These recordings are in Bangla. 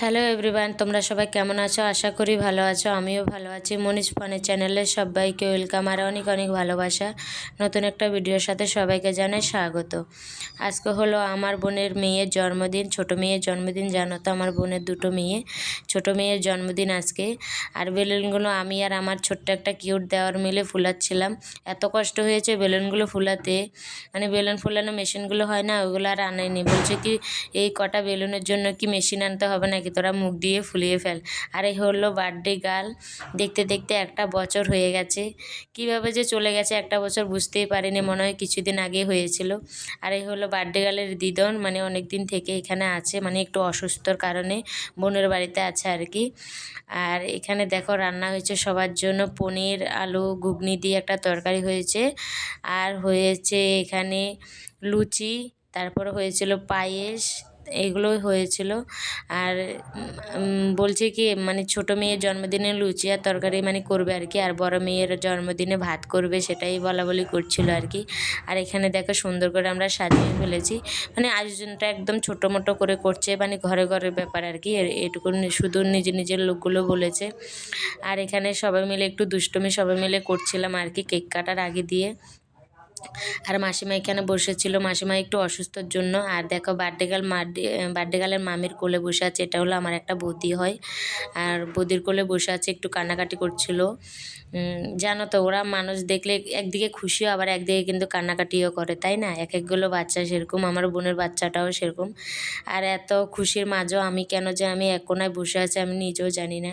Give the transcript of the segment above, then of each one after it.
হ্যালো এভরিওয়ান, তোমরা সবাই কেমন আছো? আশা করি ভালো আছো। আমিও ভালো আছি। মনীষ ফানের চ্যানেলে সবাইকে ওয়েলকাম আর অনেক অনেক ভালোবাসা। নতুন একটা ভিডিওর সাথে সবাইকে জানাই স্বাগত। আজকে হলো আমার বোনের মেয়ের জন্মদিন, ছোট মেয়ের জন্মদিন। জানো তো আমার বোনের দুটো মেয়ে, ছোট মেয়ের জন্মদিন আজকে। আর বেলুনগুলো আমি আর আমার ছোট্ট একটা কিউট দেওয়ার মিলে ফুলাচ্ছিলাম। এত কষ্ট হয়েছে বেলুনগুলো ফুলাতে, মানে বেলুন ফুলানো মেশিনগুলো হয় না, ওইগুলো আর আনাইনি। বলছে কি এই কটা বেলুনের জন্য কি মেশিন আনতে হবে নাকি, তোরা মুখ দিয়ে ফুলিয়ে ফেল। আর এই হলো বার্থডে গার্ল। দেখতে দেখতে একটা বছর হয়ে গেছে, কিভাবে যে চলে গেছে একটা বছর বুঝতেই পারিনি, মনে হয় কিছুদিন আগে হয়েছিল। আর এই হলো বার্থডে গার্লের দিদন, মানে অনেক দিন থেকে এখানে আছে, মানে একটু অসুস্থর কারণে বোনের বাড়িতে আছে আর কি। আর এখানে দেখো রান্না হয়েছে সবার জন্য, পনির আলু ঘুগনি দিয়ে একটা তরকারি হয়েছে, আর হয়েছে এখানে লুচি, তারপর হয়েছিল পায়েস, এগুলোই হয়েছিল। আর বলছে কি মানে ছোট মেয়ের জন্মদিনে লুচি আর তরকারি মানে করবে আর কি, আর বড় মেয়ের জন্মদিনে ভাত করবে, সেটাই বলা বলি করছিল আর কি। আর এখানে দেখো সুন্দর করে আমরা সাজিয়ে ফেলেছি, মানে আয়োজনটা একদম ছোটো মোটো করে করছে, মানে ঘরে ঘরের ব্যাপার আর কি। এটুকু শুধু নিজের নিজের লোকগুলো বলেছে। আর এখানে সবাই মিলে একটু দুষ্টুমি সবাই মিলে করছিলাম আর কি, কেক কাটার আগে দিয়ে। আর মাসিমা এখানে বসেছিল, মাসিমা একটু অসুস্থর জন্য। আর দেখো বার্থডে গার্লের মামির কোলে বসে আছে, এটা হলো আমার একটা বৌদি হয়। আর বৌদির কোলে বসে আছে, একটু কান্নাকাটি করছিল। জানো তো ওরা মানুষ দেখলে একদিকে খুশিও আবার একদিকে কিন্তু কান্নাকাটিও করে, তাই না? এক একগুলো বাচ্চা সেরকম, আমার বোনের বাচ্চাটাও সেরকম। আর এত খুশির মাঝেও আমি কেন যে আমি এক কোনায় বসে আছি আমি নিজেও জানি না,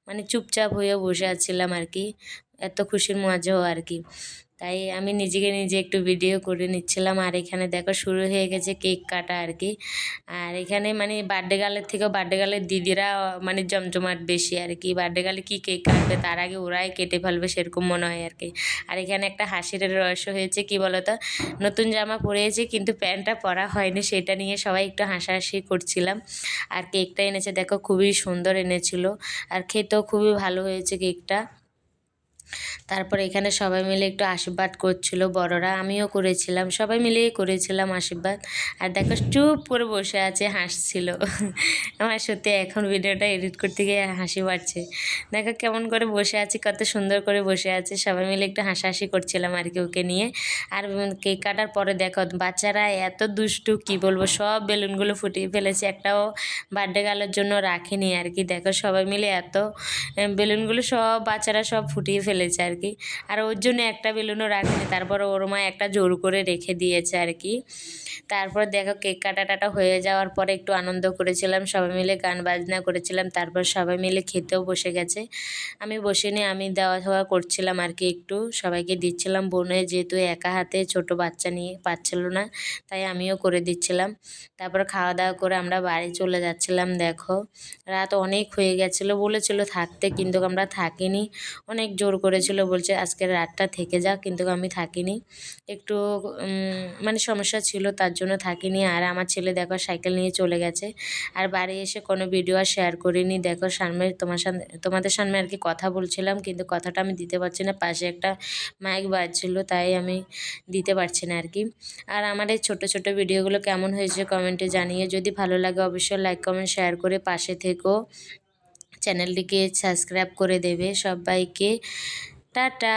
মানে চুপচাপ হয়ে বসে আছিলাম আর কি, এত খুশির মাঝেও আর কি। তাই আমি নিজেকে নিজে একটু ভিডিও করে নিচ্ছিলাম। আর এখানে দেখো শুরু হয়ে গেছে কেক কাটা আর কি। আর এখানে মানে বার্থডে গার্লের থেকেও বার্থডে গার্লের দিদিরা মানে জমজমাট বেশি আর কি। বার্থডে গার্লে কী কেক কাটবে তার আগে ওরাই কেটে ফেলবে সেরকম মনে হয় আর কি। আর এখানে একটা হাসির রহস্য হয়েছে, কি বলতো, নতুন জামা পরেছি কিন্তু প্যান্টটা পরা হয়নি, সেটা নিয়ে সবাই একটু হাসাহাসি করছিলাম। আর কেকটা এনেছে দেখো, খুবই সুন্দর এনেছিল, আর খেতেও খুবই ভালো হয়েছে কেকটা। তারপর এখানে সবাই মিলে একটু আশীর্বাদ করছিল বড়রা, আমিও করেছিলাম, সবাই মিলেই করেছিলাম আশীর্বাদ। আর দেখো চুপ করে বসে আছে, হাসছিল। আমার সত্যি এখন ভিডিওটা এডিট করতে গিয়ে হাসি পাচ্ছে। দেখো কেমন করে বসে আছি, কত সুন্দর করে বসে আছে, সবাই মিলে একটু হাসাহাসি করছিলাম আর কি ওকে নিয়ে। আর কেক কাটার পরে দেখো বাচ্চারা এত দুষ্টু, কি বলবো, সব বেলুনগুলো ফুটিয়ে ফেলেছে, একটাও বার্থডে গার্লের জন্য রাখেনি আর কি। দেখো সবাই মিলে এত বেলুনগুলো সব বাচ্চারা সব ফুটিয়ে ফেলেছে আর কি। আর ওর জন্য একটা বেলুনও রাখেনি, তারপর ওর মা একটা জোর করে রেখে দিয়েছে আর কি। তারপর দেখো কেক কাটা হয়ে যাওয়ার পরে একটু আনন্দ করেছিলাম, সবাই মিলে গান বাজনা করেছিলাম, তারপর সবাই মিলে খেতেও বসে গেছে। আমি বসিনি, আমি দেওয়া থাওয়া করছিলাম আর কি, একটু সবাইকে দিচ্ছিলাম। বোনে যেহেতু একা হাতে ছোট বাচ্চা নিয়ে পাচ্ছিল না, তাই আমিও করে দিচ্ছিলাম। তারপর খাওয়া দাওয়া করে আমরা বাড়ি চলে যাচ্ছিলাম। দেখো রাত অনেক হয়ে গেছিলো, বলেছিল থাকতে কিন্তু আমরা থাকিনি, অনেক জোর করেছিল, বলছে আজকের রাতটা থেকে যা, কিন্তু আমি থাকিনি, একটু মানে সমস্যা ছিল তার জন্য থাকিনি। আর আমার ছেলে দেখো সাইকেল নিয়ে চলে গেছে। আর বাড়ি এসে কোনো ভিডিও আর শেয়ার করিনি। দেখো সামনে তোমাদের সামনে আর কি কথা বলছিলাম, কিন্তু কথাটা আমি দিতে পারছি না, পাশে একটা মাইক বাজছিল, তাই আমি দিতে পারছি না আর কি। আর আমার এই ছোটো ছোটো ভিডিওগুলো কেমন হয়েছে কমেন্টে জানিয়ে, যদি ভালো লাগে অবশ্যই লাইক কমেন্ট শেয়ার করে পাশে থেকো, চ্যানেলটিকে সাবস্ক্রাইব করে দেবে। সবাইকে টাটা।